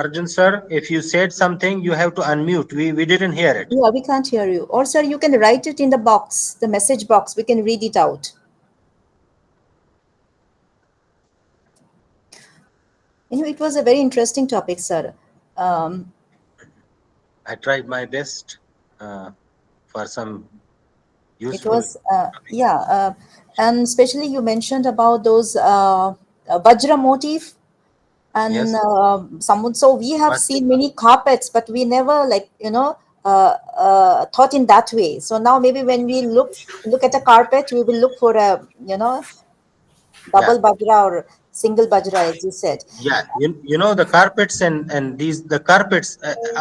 Arjun sir, if you said something, you have to unmute. We didn't hear it. Yeah, we can't hear you. Or, sir, you can write it in the box, the message box. We can read it out. It was a very interesting topic, sir. I tried my best for some It useful. was, and especially you mentioned about those Vajra motif and Yes. someone. So we have seen Swastika. many carpets, but we never thought in that way. So now maybe when we look at a carpet, we will look for a Yeah. double Vajra or single Vajra, as you said. Yeah. You know the carpets and these the carpets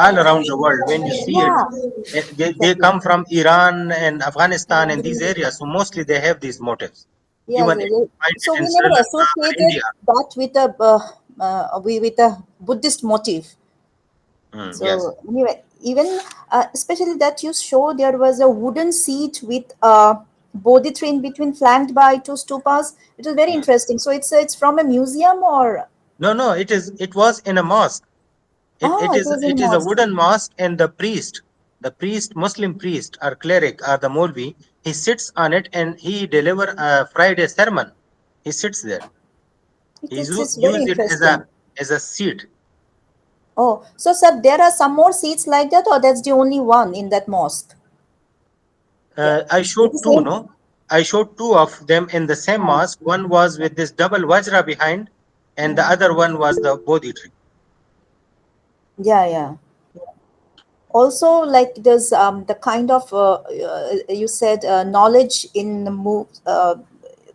all around the world. When you see it, Yeah, they exactly. come from Iran and Afghanistan and these areas. So mostly they have these motifs. Yes, Even yes, if yes. you find So it in we Sri never Lanka or associated India. that with a Buddhist motif. Yes. So anyway, even especially that you show there was a wooden seat with Bodhi tree in between, flanked by two stupas. It was very Mm. interesting. So it's from a museum or No, it was in a mosque. it was in a It is a mosque. wooden mosque, and the priest, Muslim priest or cleric or the Molvi, he sits on it and he deliver a Friday sermon. He sits there. It's very Use it interesting. as a seat. Oh, so sir, there are some more seats like that, or that's the only one in that mosque? Yeah, I it's the showed two, same. no? I showed two of them in the same mosque. One was with this double Vajra behind, and the other one was the Bodhi tree. Yeah, yeah. Also, like there's the kind of you said knowledge in the move,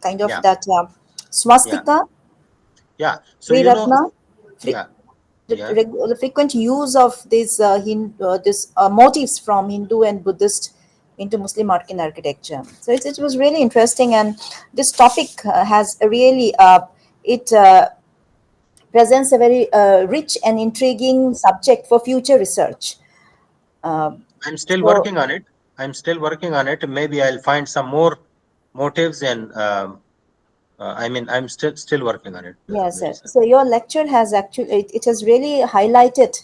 kind of Yeah, that yeah, swastika, yeah. So Sri you know, Ratna, yeah, yeah. the frequent use of these this motifs from Hindu and Buddhist into Muslim art and architecture. So it was really interesting, and this topic has a really it presents a very rich and intriguing subject for future research. Uh, I'm still so working on it. I'm still working on it. Maybe I'll find some more motives and I mean, I'm still working on it, yes, Mary sir. sir. So your lecture has actually it has really highlighted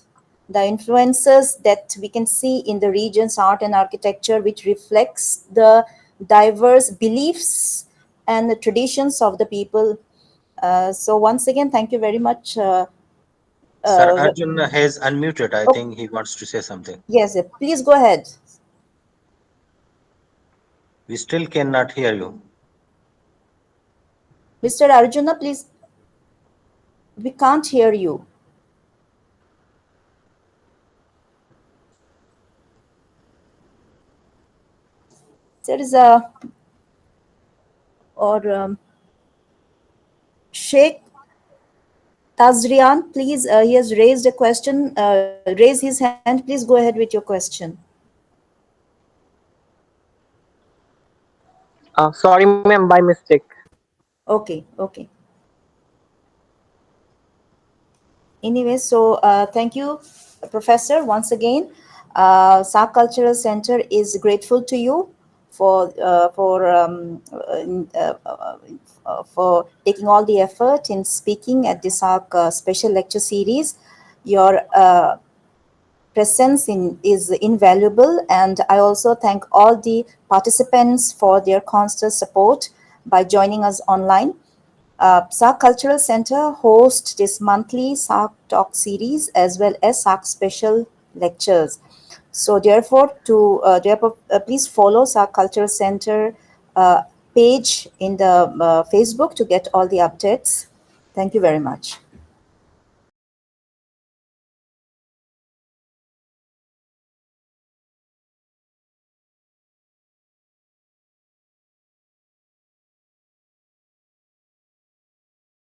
the influences that we can see in the region's art and architecture, which reflects the diverse beliefs and the traditions of the people. So once again, thank you very much. Sir Uh, Arjun has unmuted. I oh, think he wants to say something. yes, sir. Please go ahead, We still cannot hear you. Mr. Arjuna. Please, we can't hear you. There is a or Sheikh Tazrian, please, he has raised a question, raise his hand. Please go ahead with your question. Sorry, ma'am, by mistake. Okay, okay. Anyway, so thank you, Professor, once again. SAARC Cultural Center is grateful to you for taking all the effort in speaking at this SAARC Special Lecture Series. Your presence is invaluable, and I also thank all the participants for their constant support by joining us online. SAARC Cultural Center hosts this monthly SAARC Talk series as well as SAARC Special Lectures. So therefore, please follow SAARC Cultural Center page in the Facebook to get all the updates. Thank you very much.